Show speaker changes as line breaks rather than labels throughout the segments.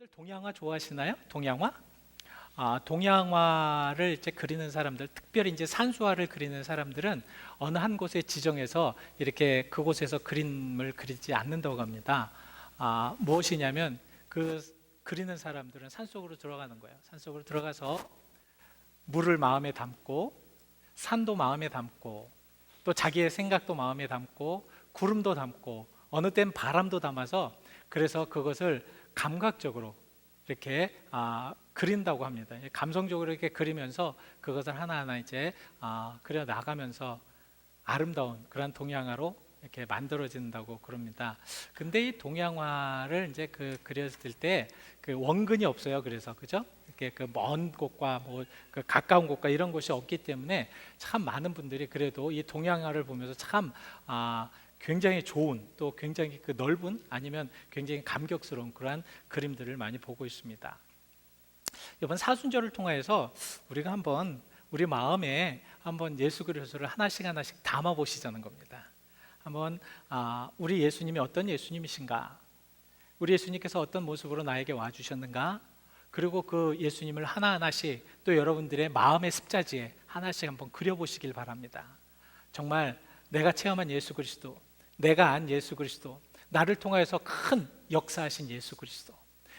여러분들 동양화 좋아하시나요? 동양화? 동양화를 이제 그리는 사람들, 특별히 이제 산수화를 그리는 사람들은 어느 한 곳에 지정해서 이렇게 그곳에서 그림을 그리지 않는다고 합니다. 무엇이냐면 그 그리는 사람들은 산속으로 들어가는 거예요. 산속으로 들어가서 물을 마음에 담고 산도 마음에 담고 또 자기의 생각도 마음에 담고 구름도 담고 어느 땐 바람도 담아서 그래서 그것을 감각적으로 이렇게 그린다고 합니다. 감성적으로 이렇게 그리면서 그것을 하나하나 이제 그려 나가면서 아름다운 그런 동양화로 이렇게 만들어진다고 그럽니다. 근데 이 동양화를 이제 그렸을 때 그 원근이 없어요. 그래서 그죠? 이렇게 그 먼 곳과 뭐 그 가까운 곳과 이런 곳이 없기 때문에 참 많은 분들이 그래도 이 동양화를 보면서 참 굉장히 좋은 또 굉장히 그 넓은 아니면 굉장히 감격스러운 그러한 그림들을 많이 보고 있습니다. 이번 사순절을 통해서 우리가 한번 우리 마음에 한번 예수 그리스도를 하나씩 하나씩 담아 보시자는 겁니다. 한번 우리 예수님이 어떤 예수님이신가? 우리 예수님께서 어떤 모습으로 나에게 와 주셨는가? 그리고 그 예수님을 하나하나씩 또 여러분들의 마음의 습자지에 하나씩 한번 그려보시길 바랍니다. 정말 내가 체험한 예수 그리스도, 내가 안 예수 그리스도, 나를 통하여서 큰 역사하신 예수 그리스도,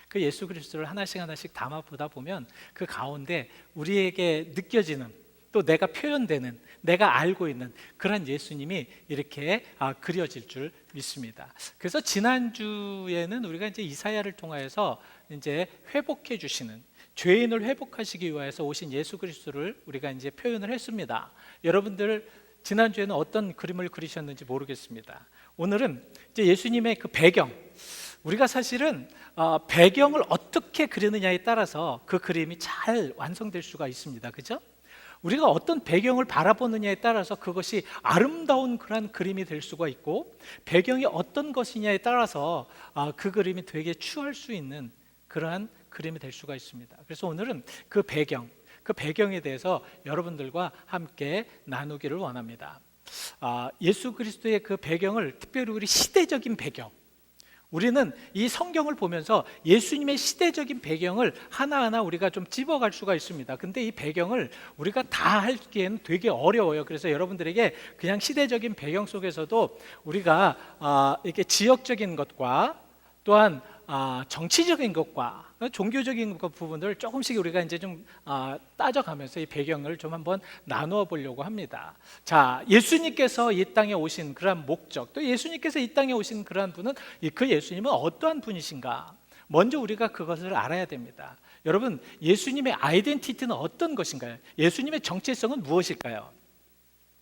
그 예수 그리스도를 하나씩 하나씩 담아보다 보면 그 가운데 우리에게 느껴지는 또 내가 표현되는, 내가 알고 있는 그런 예수님이 이렇게 그려질 줄 믿습니다. 그래서 지난주에는 우리가 이제 이사야를 통하여서 이제 회복해 주시는, 죄인을 회복하시기 위해서 오신 예수 그리스도를 우리가 이제 표현을 했습니다. 여러분들 지난주에는 어떤 그림을 그리셨는지 모르겠습니다. 오늘은 이제 예수님의 그 배경, 우리가 사실은 배경을 어떻게 그리느냐에 따라서 그 그림이 잘 완성될 수가 있습니다. 그죠? 우리가 어떤 배경을 바라보느냐에 따라서 그것이 아름다운 그런 그림이 될 수가 있고, 배경이 어떤 것이냐에 따라서 그 그림이 되게 추할 수 있는 그러한 그림이 될 수가 있습니다. 그래서 오늘은 그 배경에 대해서 여러분들과 함께 나누기를 원합니다. 예수 그리스도의 그 배경을, 특별히 우리 시대적인 배경, 우리는 이 성경을 보면서 예수님의 시대적인 배경을 하나하나 우리가 좀 찝어갈 수가 있습니다. 근데 이 배경을 우리가 다 하기에는 되게 어려워요. 그래서 여러분들에게 그냥 시대적인 배경 속에서도 우리가 이렇게 지역적인 것과 또한 정치적인 것과 종교적인 것 부분을 조금씩 우리가 이제 좀 따져가면서 이 배경을 좀 한번 나누어 보려고 합니다. 자, 예수님께서 이 땅에 오신 그러한 목적, 또 예수님께서 이 땅에 오신 그러한 분은, 그 예수님은 어떠한 분이신가? 먼저 우리가 그것을 알아야 됩니다. 여러분, 예수님의 아이덴티티는 어떤 것인가요? 예수님의 정체성은 무엇일까요?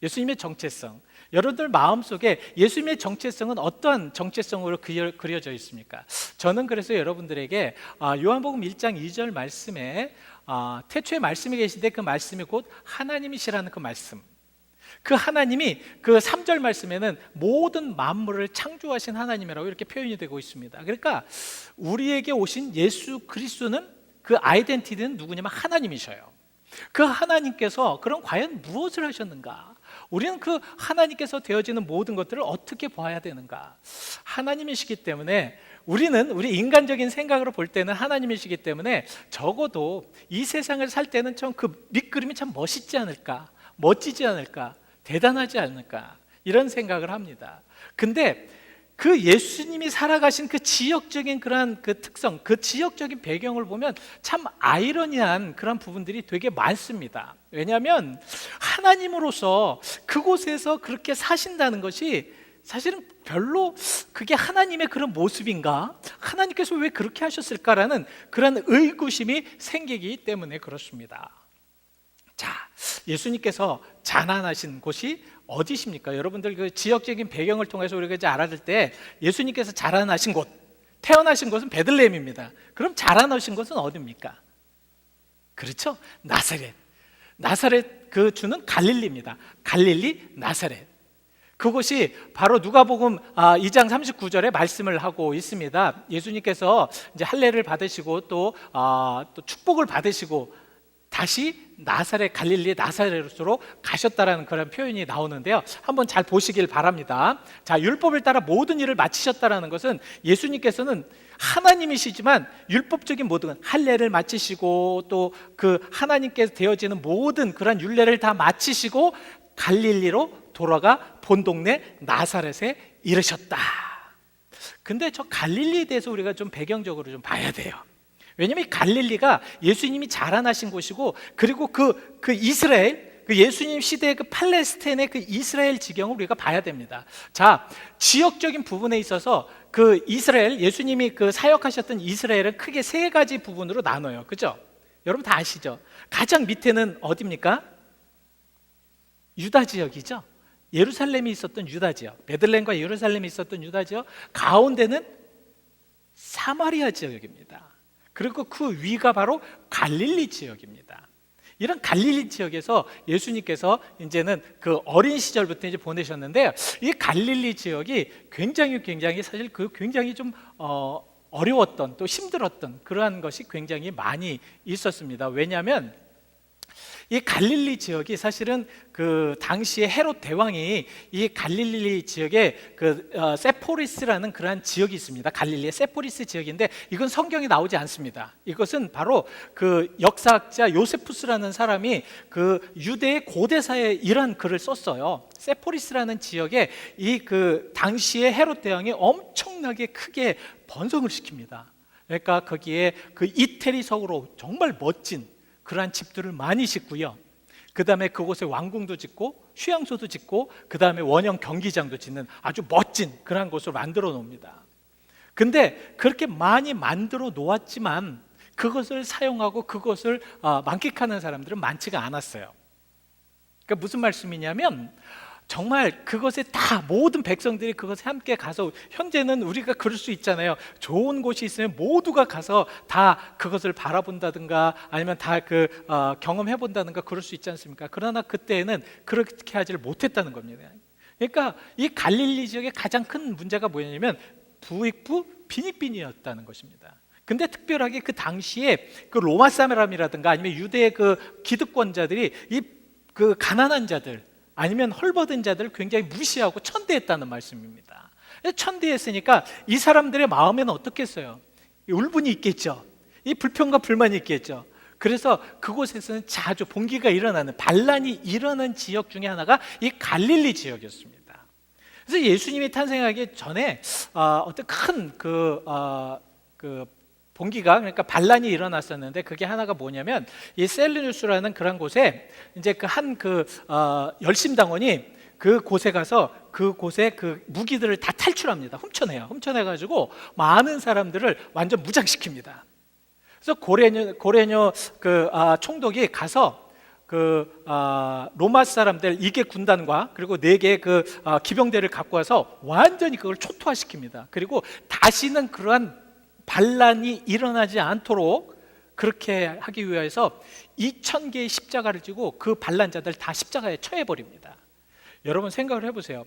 예수님의 정체성, 여러분들 마음속에 예수님의 정체성은 어떠한 정체성으로 그려져 있습니까? 저는 그래서 여러분들에게 요한복음 1장 2절 말씀에 태초에 말씀이 계신데 그 말씀이 곧 하나님이시라는 그 말씀, 그 하나님이 그 3절 말씀에는 모든 만물을 창조하신 하나님이라고 이렇게 표현이 되고 있습니다. 그러니까 우리에게 오신 예수 그리스도는 그 아이덴티티는 누구냐면 하나님이셔요. 그 하나님께서 그럼 과연 무엇을 하셨는가? 우리는 그 하나님께서 되어지는 모든 것들을 어떻게 봐야 되는가? 하나님이시기 때문에 우리는 우리 인간적인 생각으로 볼 때는 하나님이시기 때문에 적어도 이 세상을 살 때는 좀 그 밑그림이 참 멋있지 않을까? 멋지지 않을까? 대단하지 않을까? 이런 생각을 합니다. 근데 그 예수님이 살아가신 그 지역적인 그런 그 특성, 그 지역적인 배경을 보면 참 아이러니한 그런 부분들이 되게 많습니다. 왜냐하면 하나님으로서 그곳에서 그렇게 사신다는 것이 사실은 별로 그게 하나님의 그런 모습인가? 하나님께서 왜 그렇게 하셨을까라는 그런 의구심이 생기기 때문에 그렇습니다. 자, 예수님께서 자난하신 곳이 어디십니까? 여러분들 그 지역적인 배경을 통해서 우리가 이제 알아들 때 예수님께서 자라나신 곳, 태어나신 곳은 베들레헴입니다. 그럼 자라나신 곳은 어디입니까? 그렇죠? 나사렛. 나사렛 그 주는 갈릴리입니다. 갈릴리 나사렛. 그곳이 바로 누가복음 2장 39절에 말씀을 하고 있습니다. 예수님께서 이제 할례를 받으시고 또 축복을 받으시고 다시 나사렛, 갈릴리 나사렛으로 가셨다라는 그런 표현이 나오는데요, 한번 잘 보시길 바랍니다. 자, 율법을 따라 모든 일을 마치셨다라는 것은 예수님께서는 하나님이시지만 율법적인 모든 할례를 마치시고 또 그 하나님께서 되어지는 모든 그런 율례를 다 마치시고 갈릴리로 돌아가 본 동네 나사렛에 이르셨다. 근데 저 갈릴리에 대해서 우리가 좀 배경적으로 좀 봐야 돼요. 왜냐하면 이 갈릴리가 예수님이 자라나신 곳이고, 그리고 그 이스라엘, 그 예수님 시대의 그 팔레스타인의 그 이스라엘 지경을 우리가 봐야 됩니다. 자, 지역적인 부분에 있어서 그 이스라엘, 예수님이 그 사역하셨던 이스라엘은 크게 세 가지 부분으로 나눠요. 그죠? 여러분 다 아시죠? 가장 밑에는 어디입니까? 유다 지역이죠. 예루살렘이 있었던 유다 지역, 베들레헴과 예루살렘이 있었던 유다 지역, 가운데는 사마리아 지역입니다. 그리고 그 위가 바로 갈릴리 지역입니다. 이런 갈릴리 지역에서 예수님께서 이제는 그 어린 시절부터 이제 보내셨는데, 이 갈릴리 지역이 굉장히 사실 그 굉장히 좀 어려웠던, 또 힘들었던 그러한 것이 굉장히 많이 있었습니다. 왜냐하면 이 갈릴리 지역이 사실은 그 당시에 헤롯 대왕이 이 갈릴리 지역에 세포리스라는 그러한 지역이 있습니다. 갈릴리의 세포리스 지역인데, 이건 성경에 나오지 않습니다. 이것은 바로 그 역사학자 요세푸스라는 사람이 그 유대의 고대사에 이런 글을 썼어요. 세포리스라는 지역에 이 그 당시에 헤롯 대왕이 엄청나게 크게 번성을 시킵니다. 그러니까 거기에 그 이태리석으로 정말 멋진 그러한 집들을 많이 짓고요. 그 다음에 그곳에 왕궁도 짓고 휴양소도 짓고 그 다음에 원형 경기장도 짓는 아주 멋진 그러한 곳을 만들어 놓습니다. 근데 그렇게 많이 만들어 놓았지만 그것을 사용하고 그것을 만끽하는 사람들은 많지가 않았어요. 그러니까 무슨 말씀이냐면, 정말 그것에 다 모든 백성들이 그것에 함께 가서, 현재는 우리가 그럴 수 있잖아요. 좋은 곳이 있으면 모두가 가서 다 그것을 바라본다든가 아니면 다 경험해 본다든가 그럴 수 있지 않습니까? 그러나 그때는 그렇게 하지를 못했다는 겁니다. 그러니까 이 갈릴리 지역의 가장 큰 문제가 뭐냐면 부익부 빈익빈이었다는 것입니다. 근데 특별하게 그 당시에 그 로마 사람이라든가 아니면 유대의 그 기득권자들이 그 가난한 자들 아니면 헐벗은 자들을 굉장히 무시하고 천대했다는 말씀입니다. 천대했으니까 이 사람들의 마음에는 어떻겠어요? 울분이 있겠죠. 이 불평과 불만이 있겠죠. 그래서 그곳에서는 자주 봉기가 일어나는, 반란이 일어나는 지역 중에 하나가 이 갈릴리 지역이었습니다. 그래서 예수님이 탄생하기 전에 어떤 큰 봉기가, 그러니까 반란이 일어났었는데, 그게 하나가 뭐냐면 이 셀르누스라는 그런 곳에 이제 열심당원이 그 곳에 가서 그곳에 그 무기들을 다 탈출합니다. 훔쳐내가지고 많은 사람들을 완전 무장시킵니다. 그래서 고레뇨 총독이 가서 로마 사람들 2개 군단과 그리고 4개 기병대를 갖고 와서 완전히 그걸 초토화시킵니다. 그리고 다시는 그러한 반란이 일어나지 않도록 그렇게 하기 위해서 2000개의 십자가를 지고 그 반란자들 다 십자가에 처해버립니다. 여러분 생각을 해보세요.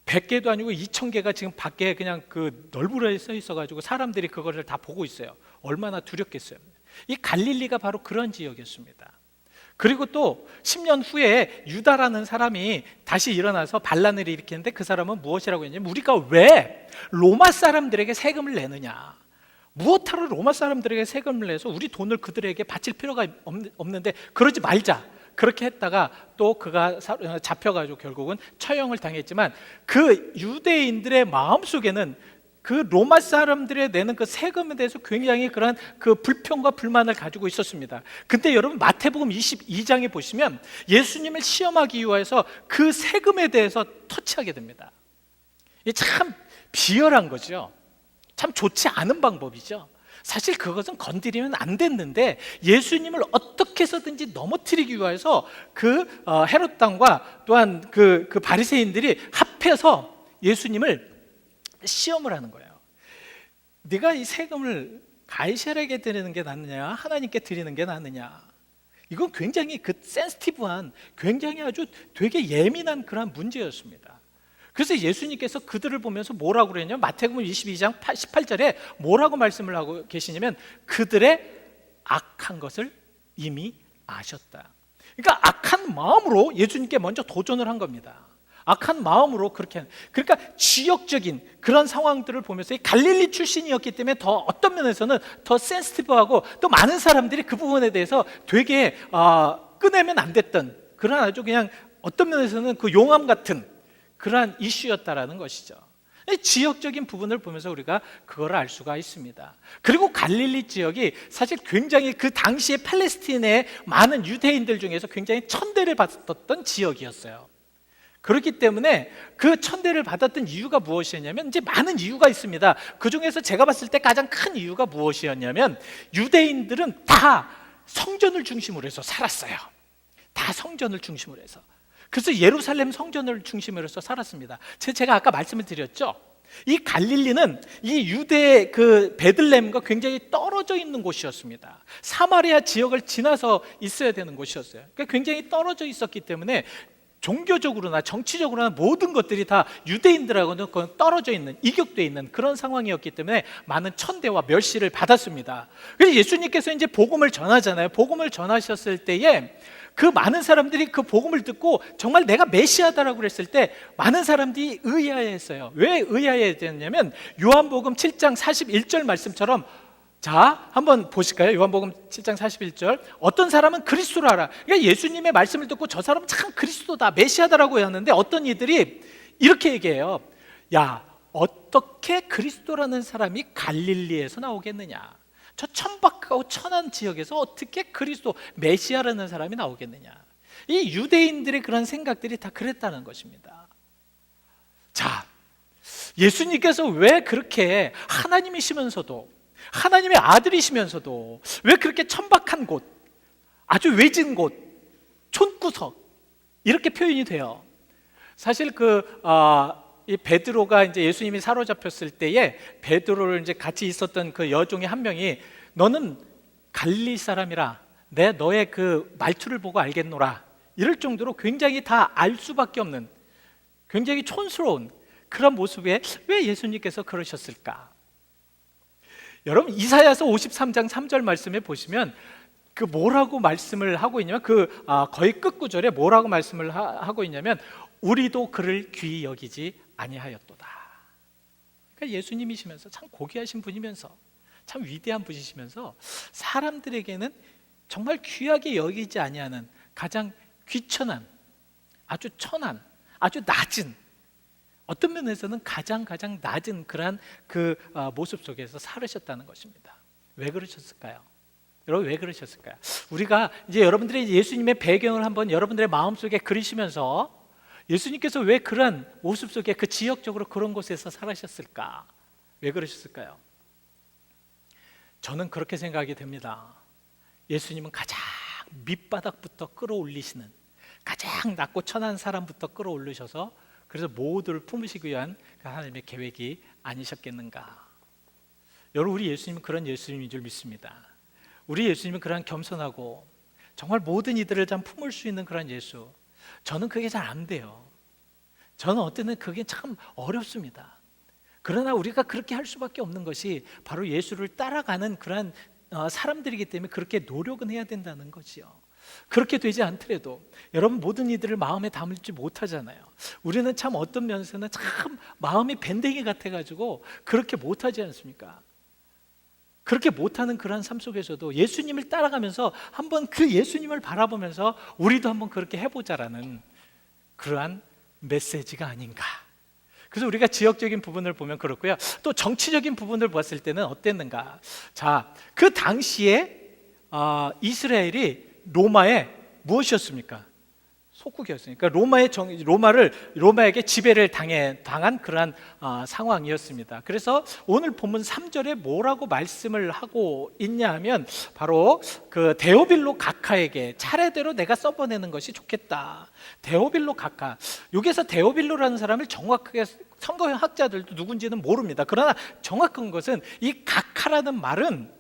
100개도 아니고 2000개가 지금 밖에 그냥 널브러져 써 있어가지고 사람들이 그거를 다 보고 있어요. 얼마나 두렵겠어요. 이 갈릴리가 바로 그런 지역이었습니다. 그리고 또 10년 후에 유다라는 사람이 다시 일어나서 반란을 일으키는데, 그 사람은 무엇이라고 했냐면, 우리가 왜 로마 사람들에게 세금을 내느냐, 무엇하러 로마 사람들에게 세금을 내서 우리 돈을 그들에게 바칠 필요가 없는데 그러지 말자, 그렇게 했다가 또 그가 잡혀가지고 결국은 처형을 당했지만, 그 유대인들의 마음속에는 그 로마 사람들이 내는 그 세금에 대해서 굉장히 그런 그 불평과 불만을 가지고 있었습니다. 근데 여러분 마태복음 22장에 보시면 예수님을 시험하기 위해서 그 세금에 대해서 터치하게 됩니다. 이게 참 비열한 거죠. 참 좋지 않은 방법이죠. 사실 그것은 건드리면 안 됐는데 예수님을 어떻게 해서든지 넘어뜨리기 위해서 헤롯 당과 또한 그 바리새인들이 합해서 예수님을 시험을 하는 거예요. 네가 이 세금을 가이사랴에게 드리는 게 낫느냐, 하나님께 드리는 게 낫느냐. 이건 굉장히 센시티브한, 굉장히 아주 되게 예민한 그런 문제였습니다. 그래서 예수님께서 그들을 보면서 뭐라고 그랬냐면, 마태복음 22장 18절에 뭐라고 말씀을 하고 계시냐면, 그들의 악한 것을 이미 아셨다. 그러니까 악한 마음으로 예수님께 먼저 도전을 한 겁니다. 악한 마음으로 그렇게 하는. 그러니까 지역적인 그런 상황들을 보면서 이 갈릴리 출신이었기 때문에 더 어떤 면에서는 더 센시티브하고 또 많은 사람들이 그 부분에 대해서 되게 꺼내면 안 됐던 그런 아주 그냥 어떤 면에서는 그 용암 같은 그러한 이슈였다라는 것이죠. 지역적인 부분을 보면서 우리가 그걸 알 수가 있습니다. 그리고 갈릴리 지역이 사실 굉장히 그 당시에 팔레스틴의 많은 유대인들 중에서 굉장히 천대를 받았던 지역이었어요. 그렇기 때문에 그 천대를 받았던 이유가 무엇이었냐면 이제 많은 이유가 있습니다. 그 중에서 제가 봤을 때 가장 큰 이유가 무엇이었냐면 유대인들은 다 성전을 중심으로 해서 살았어요. 다 성전을 중심으로 해서. 그래서 예루살렘 성전을 중심으로 해서 살았습니다. 제가 아까 말씀을 드렸죠. 이 갈릴리는 이 유대 그 베들레헴과 굉장히 떨어져 있는 곳이었습니다. 사마리아 지역을 지나서 있어야 되는 곳이었어요. 그러니까 굉장히 떨어져 있었기 때문에 종교적으로나 정치적으로나 모든 것들이 다 유대인들하고는 떨어져 있는, 이격되어 있는 그런 상황이었기 때문에 많은 천대와 멸시를 받았습니다. 그래서 예수님께서 이제 복음을 전하잖아요. 복음을 전하셨을 때에 그 많은 사람들이 그 복음을 듣고 정말 내가 메시아다라고 그랬을 때 많은 사람들이 의아해했어요. 왜 의아해했냐면 요한복음 7장 41절 말씀처럼, 자, 한번 보실까요? 요한복음 7장 41절. 어떤 사람은 그리스도를 알아. 그러니까 예수님의 말씀을 듣고 저 사람은 참 그리스도다, 메시아다라고 하는데 어떤 이들이 이렇게 얘기해요. 야, 어떻게 그리스도라는 사람이 갈릴리에서 나오겠느냐? 저 천박하고 천한 지역에서 어떻게 그리스도, 메시아라는 사람이 나오겠느냐? 이 유대인들의 그런 생각들이 다 그랬다는 것입니다. 자, 예수님께서 왜 그렇게 하나님이시면서도, 하나님의 아들이시면서도 왜 그렇게 천박한 곳, 아주 외진 곳, 촌구석 이렇게 표현이 돼요? 사실 이 베드로가 이제 예수님이 사로잡혔을 때에 베드로를 이제 같이 있었던 그 여종의 한 명이 너는 갈릴리 사람이라 내 너의 그 말투를 보고 알겠노라, 이럴 정도로 굉장히 다 알 수밖에 없는 굉장히 촌스러운 그런 모습에 왜 예수님께서 그러셨을까? 여러분 이사야서 53장 3절 말씀에 보시면 그 뭐라고 말씀을 하고 있냐면 거의 끝구절에 뭐라고 말씀을 하고 있냐면 우리도 그를 귀히 여기지 아니하였도다. 그러니까 예수님이시면서 참 고귀하신 분이면서 참 위대한 분이시면서 사람들에게는 정말 귀하게 여기지 아니하는 가장 귀천한, 아주 천한, 아주 낮은, 어떤 면에서는 가장 낮은 그러한 모습 속에서 살으셨다는 것입니다. 왜 그러셨을까요? 여러분 왜 그러셨을까요? 우리가 이제 여러분들이 예수님의 배경을 한번 여러분들의 마음속에 그리시면서 예수님께서 왜 그런 모습 속에 그 지역적으로 그런 곳에서 살으셨을까? 왜 그러셨을까요? 저는 그렇게 생각이 됩니다. 예수님은 가장 밑바닥부터 끌어올리시는, 가장 낮고 천한 사람부터 끌어올리셔서 그래서 모두를 품으시기 위한 하나님의 계획이 아니셨겠는가? 여러분 우리 예수님은 그런 예수님인 줄 믿습니다. 우리 예수님은 그런 겸손하고 정말 모든 이들을 참 품을 수 있는 그런 예수, 저는 그게 잘 안 돼요. 저는 어떤 때는 그게 참 어렵습니다. 그러나 우리가 그렇게 할 수밖에 없는 것이 바로 예수를 따라가는 그런 사람들이기 때문에 그렇게 노력은 해야 된다는 거지요. 그렇게 되지 않더라도 여러분 모든 이들을 마음에 담을지 못하잖아요. 우리는 참 어떤 면에서는 참 마음이 밴댕이 같아가지고 그렇게 못하지 않습니까? 그렇게 못하는 그런 삶 속에서도 예수님을 따라가면서 한번 그 예수님을 바라보면서 우리도 한번 그렇게 해보자라는 그러한 메시지가 아닌가. 그래서 우리가 지역적인 부분을 보면 그렇고요. 또 정치적인 부분을 보았을 때는 어땠는가. 자, 그 당시에 이스라엘이 로마의 무엇이었습니까? 속국이었으니까 로마에게 지배를 당한 그러한 상황이었습니다. 그래서 오늘 본문 3절에 뭐라고 말씀을 하고 있냐 하면 바로 그 데오빌로 각하에게 차례대로 내가 써보내는 것이 좋겠다. 데오빌로 각하, 여기서 데오빌로라는 사람을 정확하게 성경학자들도 누군지는 모릅니다. 그러나 정확한 것은 이 각하라는 말은,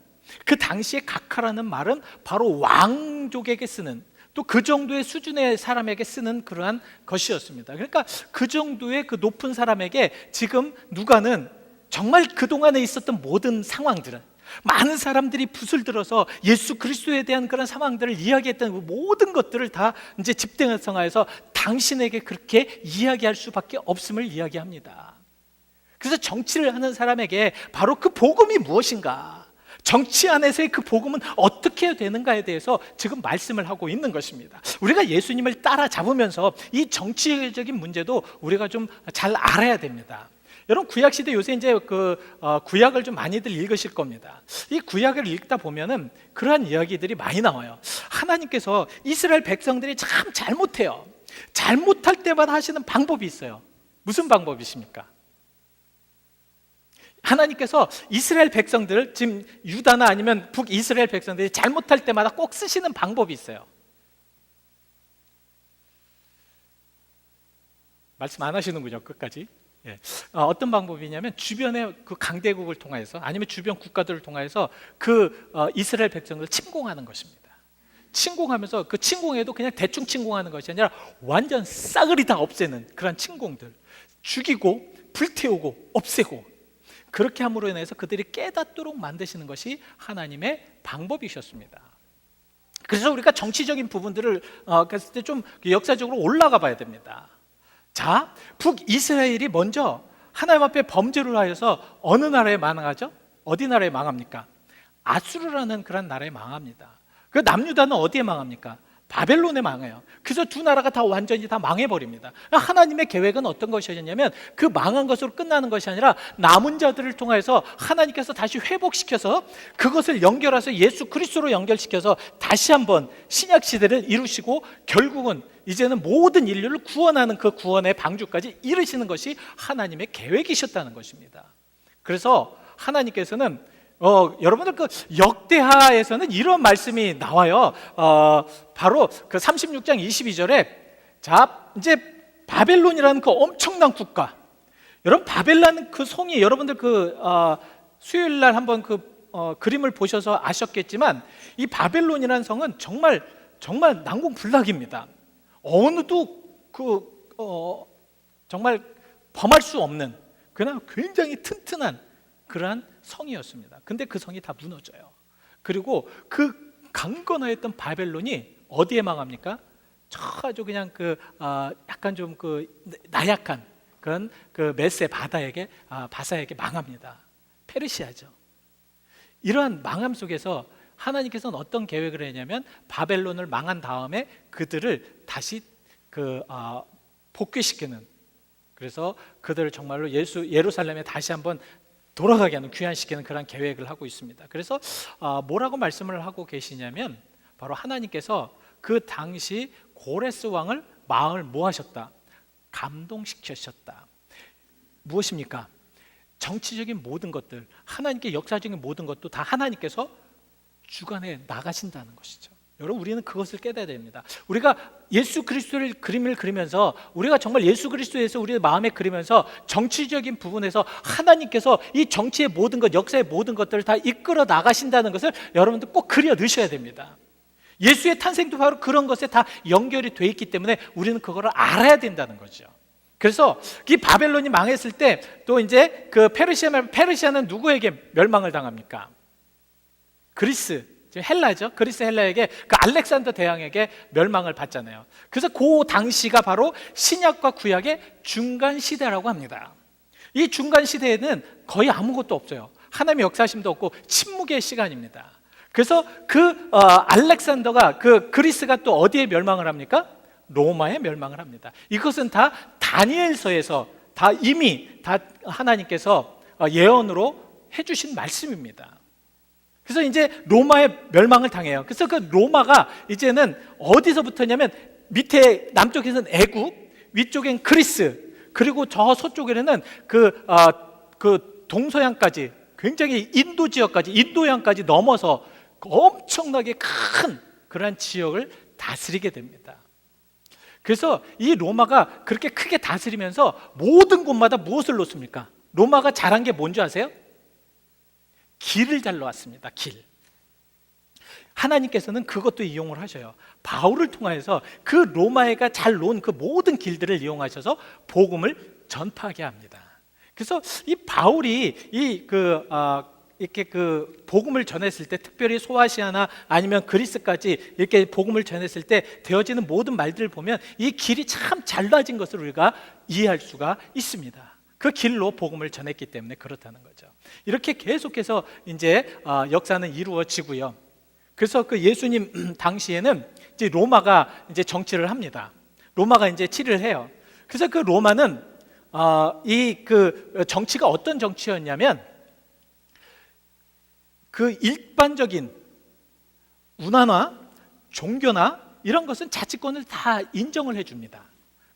그 당시에 각하라는 말은 바로 왕족에게 쓰는, 또 그 정도의 수준의 사람에게 쓰는 그러한 것이었습니다. 그러니까 그 정도의 그 높은 사람에게 지금 누가는 정말 그동안에 있었던 모든 상황들은, 많은 사람들이 붓을 들어서 예수 그리스도에 대한 그런 상황들을 이야기했던 모든 것들을 다 이제 집대성하여서 다 당신에게 그렇게 이야기할 수밖에 없음을 이야기합니다. 그래서 정치를 하는 사람에게 바로 그 복음이 무엇인가, 정치 안에서의 그 복음은 어떻게 되는가에 대해서 지금 말씀을 하고 있는 것입니다. 우리가 예수님을 따라잡으면서 이 정치적인 문제도 우리가 좀 잘 알아야 됩니다. 여러분, 구약시대 요새 이제 구약을 좀 많이들 읽으실 겁니다. 이 구약을 읽다 보면은 그러한 이야기들이 많이 나와요. 하나님께서 이스라엘 백성들이 참 잘못해요. 잘못할 때마다 하시는 방법이 있어요. 무슨 방법이십니까? 하나님께서 이스라엘 백성들, 지금 유다나 아니면 북이스라엘 백성들이 잘못할 때마다 꼭 쓰시는 방법이 있어요. 말씀 안 하시는군요, 끝까지. 예. 어떤 방법이냐면 주변의 그 강대국을 통해서 아니면 주변 국가들을 통해서 이스라엘 백성을 침공하는 것입니다. 침공하면서 그 침공에도 그냥 대충 침공하는 것이 아니라 완전 싸그리 다 없애는 그런 침공들, 죽이고 불태우고 없애고, 그렇게 함으로 인해서 그들이 깨닫도록 만드시는 것이 하나님의 방법이셨습니다. 그래서 우리가 정치적인 부분들을 했을 때 좀 역사적으로 올라가 봐야 됩니다. 자, 북이스라엘이 먼저 하나님 앞에 범죄를 하여서 어느 나라에 망하죠? 어디 나라에 망합니까? 아수르라는 그런 나라에 망합니다. 그 남유다는 어디에 망합니까? 바벨론에 망해요. 그래서 두 나라가 다 완전히 다 망해버립니다. 하나님의 계획은 어떤 것이었냐면 그 망한 것으로 끝나는 것이 아니라 남은 자들을 통해서 하나님께서 다시 회복시켜서 그것을 연결해서 예수 그리스도로 연결시켜서 다시 한번 신약 시대를 이루시고 결국은 이제는 모든 인류를 구원하는 그 구원의 방주까지 이르시는 것이 하나님의 계획이셨다는 것입니다. 그래서 하나님께서는 여러분들 그 역대하에서는 이런 말씀이 나와요. 바로 그 36장 22절에 자, 이제 바벨론이라는 그 엄청난 국가, 여러분 바벨라는 그 성이, 여러분들 수요일 날 한번 그림을 보셔서 아셨겠지만 이 바벨론이라는 성은 정말 난공불락입니다. 어느도 정말 범할 수 없는 그냥 굉장히 튼튼한 그러한 성이었습니다. 근데 그 성이 다 무너져요. 그리고 그 강건하였던 바벨론이 어디에 망합니까? 아주 그냥 약간 좀 나약한 그런 메세 바사에게 망합니다. 페르시아죠. 이러한 망함 속에서 하나님께서는 어떤 계획을 했냐면 바벨론을 망한 다음에 그들을 다시 복귀시키는, 그래서 그들을 정말로 예루살렘에 다시 한번 돌아가게 하는, 귀환시키는 그런 계획을 하고 있습니다. 그래서 뭐라고 말씀을 하고 계시냐면 바로 하나님께서 그 당시 고레스 왕을 마음을 뭐 하셨다? 감동시키셨다. 무엇입니까? 정치적인 모든 것들, 하나님께 역사적인 모든 것도 다 하나님께서 주관해 나가신다는 것이죠. 여러분, 우리는 그것을 깨달아야 됩니다. 우리가 예수 그리스도의 그림을 그리면서, 우리가 정말 예수 그리스도에서 우리의 마음에 그리면서 정치적인 부분에서 하나님께서 이 정치의 모든 것, 역사의 모든 것들을 다 이끌어 나가신다는 것을 여러분들 꼭 그려 넣으셔야 됩니다. 예수의 탄생도 바로 그런 것에 다 연결이 돼 있기 때문에 우리는 그거를 알아야 된다는 거죠. 그래서 이 바벨론이 망했을 때 또 이제 페르시아는 누구에게 멸망을 당합니까? 그리스, 헬라죠. 그리스 헬라에게, 알렉산더 대왕에게 멸망을 받잖아요. 그래서 그 당시가 바로 신약과 구약의 중간 시대라고 합니다. 이 중간 시대에는 거의 아무것도 없어요. 하나님의 역사심도 없고 침묵의 시간입니다. 그래서 알렉산더가 그리스가 또 어디에 멸망을 합니까? 로마에 멸망을 합니다. 이것은 다 다니엘서에서 다 이미 다 하나님께서 예언으로 해주신 말씀입니다. 그래서 이제 로마에 멸망을 당해요. 그래서 그 로마가 이제는 어디서부터냐면 밑에 남쪽에서는 애국, 위쪽엔 그리스, 그리고 저 서쪽에는 동서양까지, 굉장히 인도 지역까지, 인도양까지 넘어서 엄청나게 큰 그러한 지역을 다스리게 됩니다. 그래서 이 로마가 그렇게 크게 다스리면서 모든 곳마다 무엇을 놓습니까? 로마가 잘한 게 뭔지 아세요? 길을 잘 놓았습니다. 길. 하나님께서는 그것도 이용을 하셔요. 바울을 통해서 그 로마가 잘 놓은 그 모든 길들을 이용하셔서 복음을 전파하게 합니다. 그래서 이 바울이 이렇게 그 복음을 전했을 때, 특별히 소아시아나 아니면 그리스까지 이렇게 복음을 전했을 때 되어지는 모든 말들을 보면 이 길이 참 잘라진 것을 우리가 이해할 수가 있습니다. 그 길로 복음을 전했기 때문에 그렇다는 거죠. 이렇게 계속해서 이제 역사는 이루어지고요. 그래서 그 예수님 당시에는 이제 로마가 이제 정치를 합니다. 로마가 이제 치를 해요. 그래서 그 로마는 이 그 정치가 어떤 정치였냐면, 그 일반적인 문화나 종교나 이런 것은 자치권을 다 인정을 해줍니다.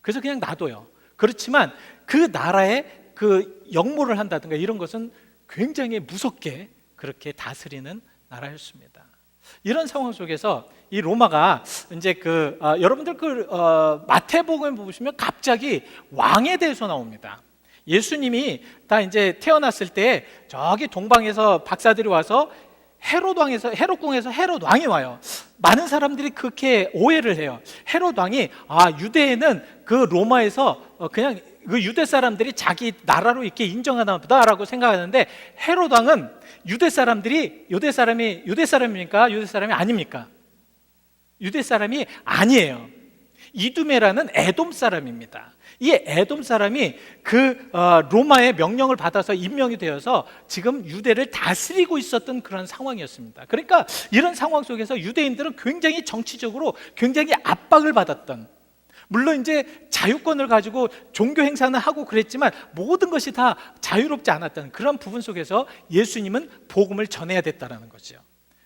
그래서 그냥 놔둬요. 그렇지만 그 나라의 그 역모를 한다든가 이런 것은 굉장히 무섭게 그렇게 다스리는 나라였습니다. 이런 상황 속에서 이 로마가 이제 여러분들 마태복음 보시면 갑자기 왕에 대해서 나옵니다. 예수님이 다 이제 태어났을 때 저기 동방에서 박사들이 와서 헤롯궁에서 헤롯 왕이 와요. 많은 사람들이 그렇게 오해를 해요. 헤롯 왕이 유대인은 그 로마에서 그냥 그 유대 사람들이 자기 나라로 이렇게 인정하나 보다라고 생각하는데, 헤롯 왕은 유대 사람입니까? 유대 사람이 아닙니까? 유대 사람이 아니에요. 이두메라는 에돔 사람입니다. 이 에돔 사람이 로마의 명령을 받아서 임명이 되어서 지금 유대를 다스리고 있었던 그런 상황이었습니다. 그러니까 이런 상황 속에서 유대인들은 굉장히 정치적으로 굉장히 압박을 받았던, 물론 이제 자유권을 가지고 종교 행사는 하고 그랬지만 모든 것이 다 자유롭지 않았던 그런 부분 속에서 예수님은 복음을 전해야 됐다는 거죠.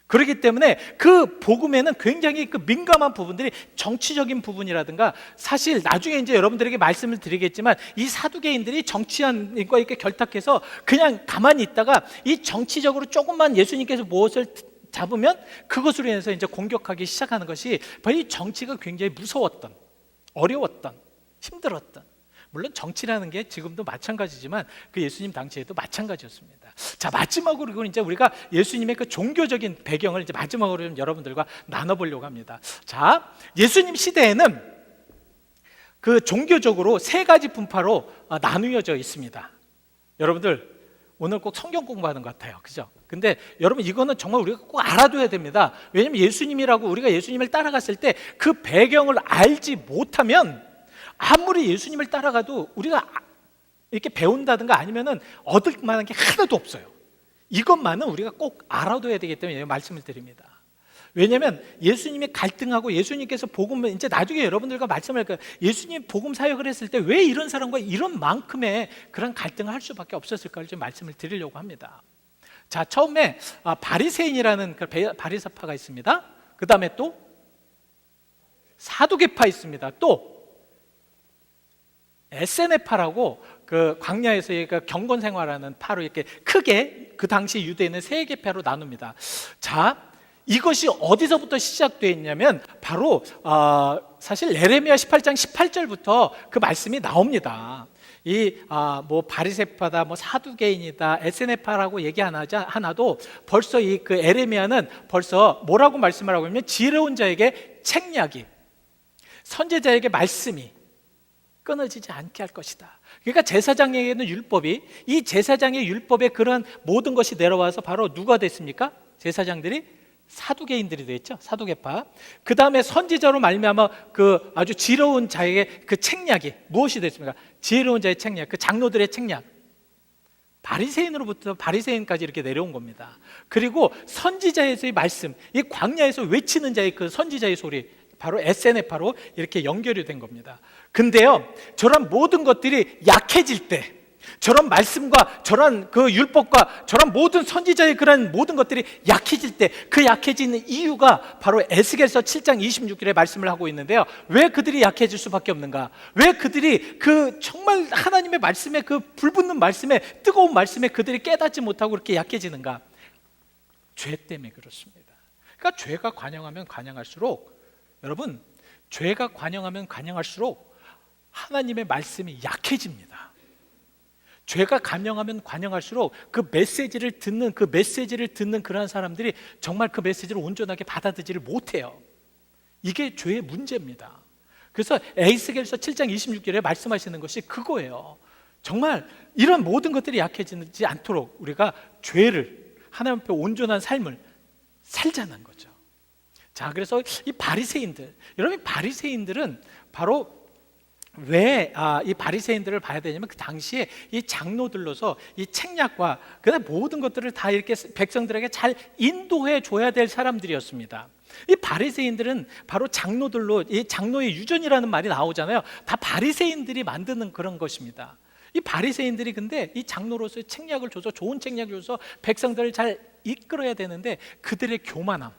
그렇기 때문에 그 복음에는 굉장히 그 민감한 부분들이, 정치적인 부분이라든가, 사실 나중에 이제 여러분들에게 말씀을 드리겠지만 이 사두개인들이 정치인과 이렇게 결탁해서 그냥 가만히 있다가 이 정치적으로 조금만 예수님께서 무엇을 잡으면 그것으로 인해서 이제 공격하기 시작하는 것이 바로 이 정치가 굉장히 무서웠던, 어려웠던, 힘들었던, 물론 정치라는 게 지금도 마찬가지지만 그 예수님 당시에도 마찬가지였습니다. 자, 마지막으로 이제 우리가 예수님의 그 종교적인 배경을 이제 마지막으로 좀 여러분들과 나눠보려고 합니다. 자, 예수님 시대에는 그 종교적으로 세 가지 분파로 나누어져 있습니다. 여러분들 오늘 꼭 성경 공부하는 것 같아요, 그죠? 근데 여러분 이거는 정말 우리가 꼭 알아둬야 됩니다. 왜냐하면 예수님이라고 우리가 예수님을 따라갔을 때 그 배경을 알지 못하면 아무리 예수님을 따라가도 우리가 이렇게 배운다든가 아니면은 얻을 만한 게 하나도 없어요. 이것만은 우리가 꼭 알아둬야 되기 때문에 말씀을 드립니다. 왜냐하면 예수님이 갈등하고 예수님께서 복음을 이제 나중에 여러분들과 말씀할 거예요. 예수님 복음 사역을 했을 때 왜 이런 사람과 이런 만큼의 그런 갈등을 할 수밖에 없었을까를 좀 말씀을 드리려고 합니다. 자, 처음에 바리새인이라는 바리새파가 있습니다. 그 다음에 또 사두개파 있습니다. 또 에세네파라고 그 광야에서 경건 생활하는 파로 이렇게 크게 그 당시 유대인은 세 개파로 나눕니다. 자, 이것이 어디서부터 시작되었냐면 바로 사실 예레미야 18장 18절부터 그 말씀이 나옵니다. 바리새파다, 사두개인이다, 에세네파라고 얘기 하나도 벌써 그 예레미야는 벌써 뭐라고 말씀을 하고 있냐면, 지혜로운 자에게 책략이, 선지자에게 말씀이 끊어지지 않게 할 것이다. 그러니까 제사장에게는 율법이, 이 제사장의 율법에 그런 모든 것이 내려와서 바로 누가 됐습니까? 제사장들이 사두개인들이 됐죠. 사두개파. 그 다음에 선지자로 말미암아 그 아주 지혜로운 자에게 그 책략이 무엇이 됐습니까? 지혜로운 자의 책략, 그 장로들의 책략, 바리새인으로부터 바리새인까지 이렇게 내려온 겁니다. 그리고 선지자에서의 말씀, 이 광야에서 외치는 자의 그 선지자의 소리, 바로 에세네파로 이렇게 연결이 된 겁니다. 근데요, 저런 모든 것들이 약해질 때, 저런 말씀과 저런 그 율법과 저런 모든 선지자의 그런 모든 것들이 약해질 때, 그 약해지는 이유가 바로 에스겔서 7장 26절의 말씀을 하고 있는데요. 왜 그들이 약해질 수밖에 없는가? 왜 그들이 그 정말 하나님의 말씀에, 그 불붙는 말씀에, 뜨거운 말씀에 그들이 깨닫지 못하고 그렇게 약해지는가? 죄 때문에 그렇습니다. 그러니까 죄가 관영하면 관영할수록, 여러분, 죄가 관영하면 관영할수록 하나님의 말씀이 약해집니다. 죄가 관영하면 관영할수록 그 메시지를 듣는 그러한 사람들이 정말 그 메시지를 온전하게 받아들이지를 못해요. 이게 죄의 문제입니다. 그래서 에스겔서 7장 26절에 말씀하시는 것이 그거예요. 정말 이런 모든 것들이 약해지지 않도록 우리가 죄를, 하나님 앞에 온전한 삶을 살자는 거죠. 자, 그래서 이 바리새인들, 여러분, 바리새인들은 바로 왜 이 바리새인들을 봐야 되냐면, 그 당시에 이 장로들로서 이 책략과 그다음 모든 것들을 다 이렇게 백성들에게 잘 인도해 줘야 될 사람들이었습니다. 이 바리새인들은 바로 장로들로, 이 장로의 유전이라는 말이 나오잖아요. 다 바리새인들이 만드는 그런 것입니다. 이 바리새인들이 근데 이 장로로서의 책략을 줘서, 좋은 책략을 줘서 백성들을 잘 이끌어야 되는데, 그들의 교만함,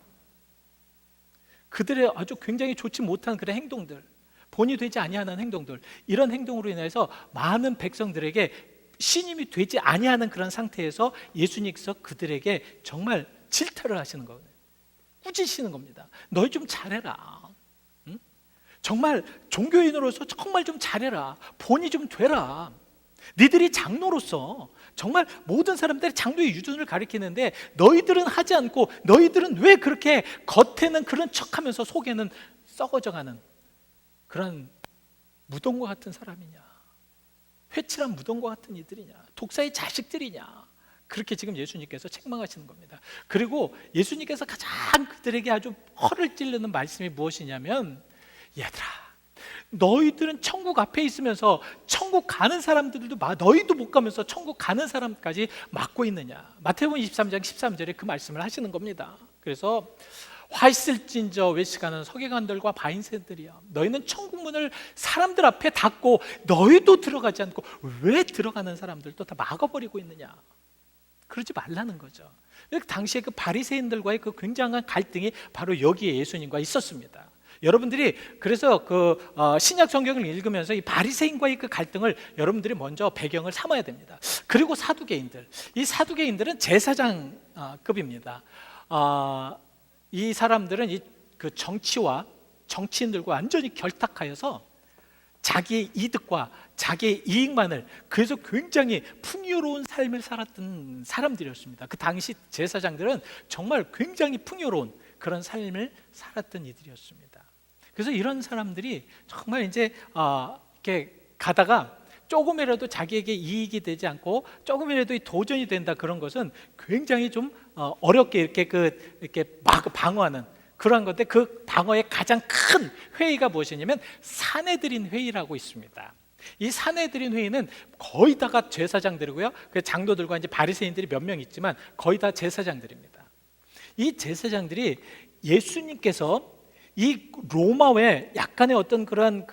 그들의 아주 굉장히 좋지 못한 그런 행동들, 본이 되지 아니하는 행동들, 이런 행동으로 인해서 많은 백성들에게 신임이 되지 아니하는 그런 상태에서 예수님께서 그들에게 정말 질타를 하시는 거예요. 꾸짖으시는 겁니다. 너희 좀 잘해라. 응? 정말 종교인으로서 정말 좀 잘해라. 본이 좀 되라. 니들이 장로로서 정말 모든 사람들이 장로의 유전을 가리키는데 너희들은 하지 않고, 너희들은 왜 그렇게 겉에는 그런 척하면서 속에는 썩어져가는 그런 무덤과 같은 사람이냐, 회칠한 무덤과 같은 이들이냐, 독사의 자식들이냐, 그렇게 지금 예수님께서 책망하시는 겁니다. 그리고 예수님께서 가장 그들에게 아주 허를 찌르는 말씀이 무엇이냐면, 얘들아, 너희들은 천국 앞에 있으면서 천국 가는 사람들도 너희도 못 가면서 천국 가는 사람까지 막고 있느냐. 마태복음 23장 13절에 그 말씀을 하시는 겁니다. 그래서 화 있을진저 외식하는 서기관들과 바리새인들이여, 너희는 천국 문을 사람들 앞에 닫고 너희도 들어가지 않고 왜 들어가는 사람들도 다 막아버리고 있느냐. 그러지 말라는 거죠. 당시에 그 바리새인들과의 그 굉장한 갈등이 바로 여기에 예수님과 있었습니다. 여러분들이 그래서 신약 성경을 읽으면서 이 바리새인과의 그 갈등을 여러분들이 먼저 배경을 삼아야 됩니다. 그리고 사두개인들, 이 사두개인들은 제사장급입니다. 이 사람들은 그 정치와 정치인들과 완전히 결탁하여서 자기의 이득과 자기의 이익만을, 그래서 굉장히 풍요로운 삶을 살았던 사람들이었습니다. 그 당시 제사장들은 정말 굉장히 풍요로운 그런 삶을 살았던 이들이었습니다. 그래서 이런 사람들이 정말 이제 이렇게 가다가 조금이라도 자기에게 이익이 되지 않고 조금이라도 도전이 된다, 그런 것은 굉장히 좀 어렵게 이렇게 막 방어하는 그런 건데, 그 방어의 가장 큰 회의가 무엇이냐면 산헤드린 회의라고 있습니다. 이 산헤드린 회의는 거의 다가 제사장들이고요. 그 장로들과 이제 바리새인들이 몇 명 있지만 거의 다 제사장들입니다. 이 제사장들이 예수님께서 이 로마의 약간의 어떤 그런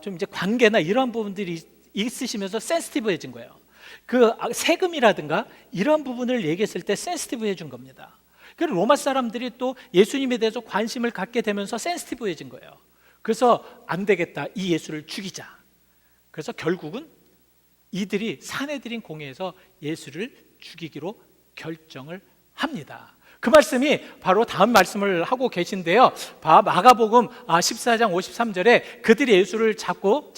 좀 이제 관계나 이러한 부분들이 있으시면서 센시티브해진 거예요. 그 세금이라든가 이런 부분을 얘기했을 때 센시티브해진 겁니다. 그리고 로마 사람들이 또 예수님에 대해서 관심을 갖게 되면서 센시티브해진 거예요. 그래서 안 되겠다, 이 예수를 죽이자. 그래서 결국은 이들이 산헤드린 공회에서 예수를 죽이기로 결정을 합니다. 그 말씀이 바로 다음 말씀을 하고 계신데요, 마가복음 14장 53절에 그들이 예수를 잡고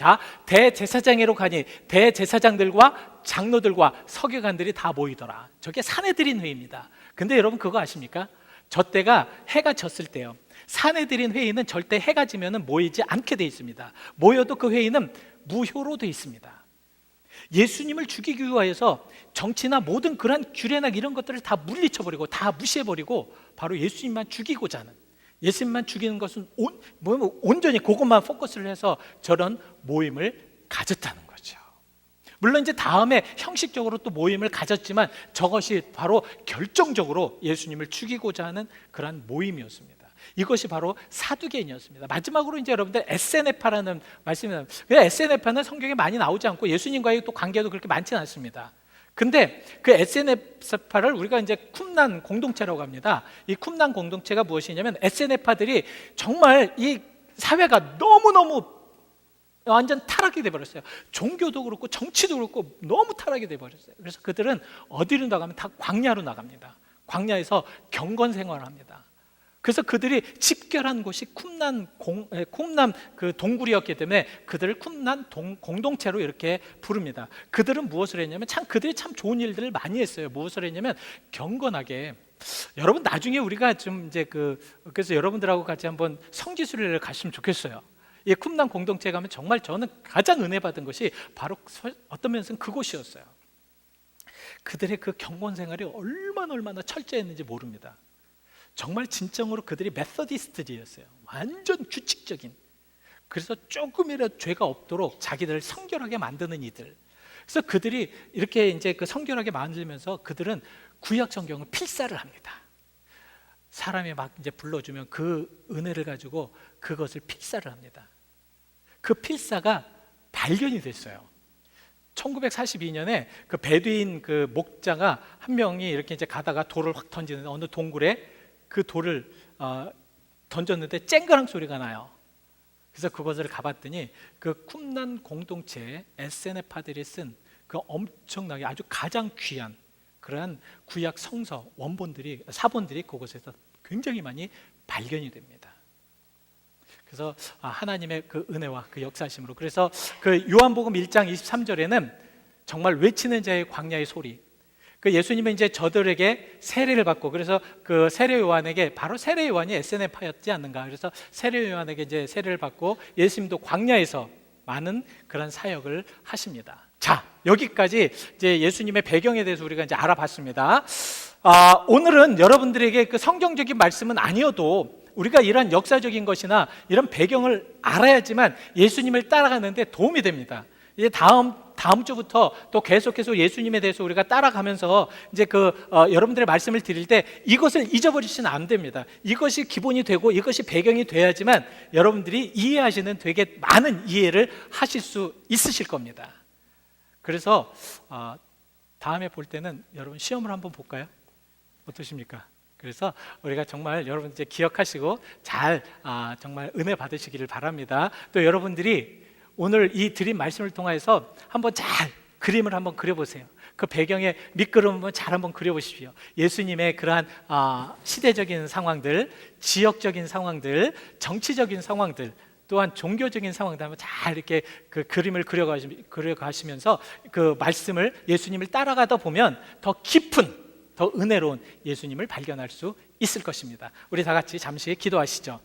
대제사장회로 가니 대제사장들과 장로들과 서기관들이 다 모이더라. 저게 산헤드린 회의입니다. 근데 여러분 그거 아십니까? 저 때가 해가 졌을 때요. 산헤드린 회의는 절대 해가 지면 모이지 않게 돼 있습니다. 모여도 그 회의는 무효로 돼 있습니다. 예수님을 죽이기 위하여서 정치나 모든 그런 규례나 이런 것들을 다 물리쳐버리고 다 무시해버리고 바로 예수님만 죽이고자 하는, 예수님만 죽이는 것은 온전히 그것만 포커스를 해서 저런 모임을 가졌다는 거죠. 물론 이제 다음에 형식적으로 또 모임을 가졌지만 저것이 바로 결정적으로 예수님을 죽이고자 하는 그런 모임이었습니다. 이것이 바로 사두개인이었습니다. 마지막으로 이제 여러분들 에세네파라는 말씀이, 에세네파는 성경에 많이 나오지 않고 예수님과의 또 관계도 그렇게 많지는 않습니다. 근데 그 에세네파를 우리가 이제 쿰난 공동체라고 합니다. 이 쿰난 공동체가 무엇이냐면, 에세네파들이 정말 이 사회가 너무너무 완전 타락이 돼버렸어요. 종교도 그렇고 정치도 그렇고 너무 타락이 돼버렸어요. 그래서 그들은 어디로 나가면 다 광야로 나갑니다. 광야에서 경건 생활을 합니다. 그래서 그들이 집결한 곳이 쿰난 그 동굴이었기 때문에 그들을 쿰난 공동체로 이렇게 부릅니다. 그들은 무엇을 했냐면 그들이 참 좋은 일들을 많이 했어요. 무엇을 했냐면 경건하게, 여러분 나중에 우리가 좀 이제 그래서 여러분들하고 같이 한번 성지순례를 갔으면 좋겠어요. 이 쿰난 공동체에 가면 정말 저는 가장 은혜 받은 것이 바로 어떤 면에서는 그곳이었어요. 그들의 그 경건 생활이 얼마나 철저했는지 모릅니다. 정말 진정으로 그들이 메서디스트들이었어요. 완전 규칙적인. 그래서 조금이라도 죄가 없도록 자기들을 성결하게 만드는 이들. 그래서 그들이 이렇게 이제 그 성결하게 만들면서 그들은 구약 성경을 필사를 합니다. 사람이 막 이제 불러주면 그 은혜를 가지고 그것을 필사를 합니다. 그 필사가 발견이 됐어요. 1942년에 그 베두인 그 목자가 한 명이 이렇게 이제 가다가 돌을 확 던지는데 어느 동굴에 그 돌을 던졌는데 쨍그랑 소리가 나요. 그래서 그것을 가봤더니 그 쿰난 공동체 SNF파들이 쓴 그 엄청나게 아주 가장 귀한 그러한 구약 성서 원본들이 사본들이 그곳에서 굉장히 많이 발견이 됩니다. 그래서 하나님의 그 은혜와 그 역사심으로, 그래서 그 요한복음 1장 23절에는 정말 외치는 자의 광야의 소리, 그 예수님은 이제 저들에게 세례를 받고, 그래서 그 세례 요한에게, 바로 세례 요한이 SNF파였지 않는가, 그래서 세례 요한에게 이제 세례를 받고 예수님도 광야에서 많은 그런 사역을 하십니다. 자, 여기까지 이제 예수님의 배경에 대해서 우리가 이제 알아봤습니다. 오늘은 여러분들에게 그 성경적인 말씀은 아니어도 우리가 이런 역사적인 것이나 이런 배경을 알아야지만 예수님을 따라가는데 도움이 됩니다. 이제 다음 주부터 또 계속해서 예수님에 대해서 우리가 따라가면서 이제 여러분들의 말씀을 드릴 때 이것을 잊어버리시면 안 됩니다. 이것이 기본이 되고 이것이 배경이 돼야지만 여러분들이 이해하시는 되게 많은 이해를 하실 수 있으실 겁니다. 그래서 다음에 볼 때는 여러분 시험을 한번 볼까요? 어떠십니까? 그래서 우리가 정말 여러분 이제 기억하시고 잘 정말 은혜 받으시기를 바랍니다. 또 여러분들이 오늘 이 드린 말씀을 통해서 한번 잘 그림을 한번 그려보세요. 그 배경에 밑그림을 잘 한번 그려보십시오. 예수님의 그러한 시대적인 상황들, 지역적인 상황들, 정치적인 상황들, 또한 종교적인 상황들 한번 잘 이렇게 그 그림을 그려가시면서 그 말씀을, 예수님을 따라가다 보면 더 깊은, 더 은혜로운 예수님을 발견할 수 있을 것입니다. 우리 다 같이 잠시 기도하시죠.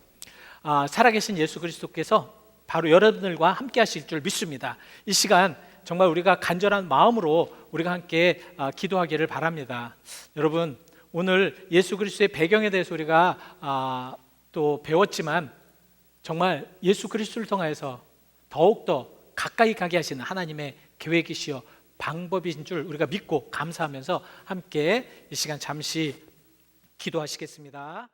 살아계신 예수 그리스도께서 바로 여러분들과 함께 하실 줄 믿습니다. 이 시간 정말 우리가 간절한 마음으로 우리가 함께 기도하기를 바랍니다. 여러분, 오늘 예수 그리스도의 배경에 대해서 우리가 또 배웠지만 정말 예수 그리스도를 통해서 더욱더 가까이 가게 하시는 하나님의 계획이시여 방법인 줄 우리가 믿고 감사하면서 함께 이 시간 잠시 기도하시겠습니다.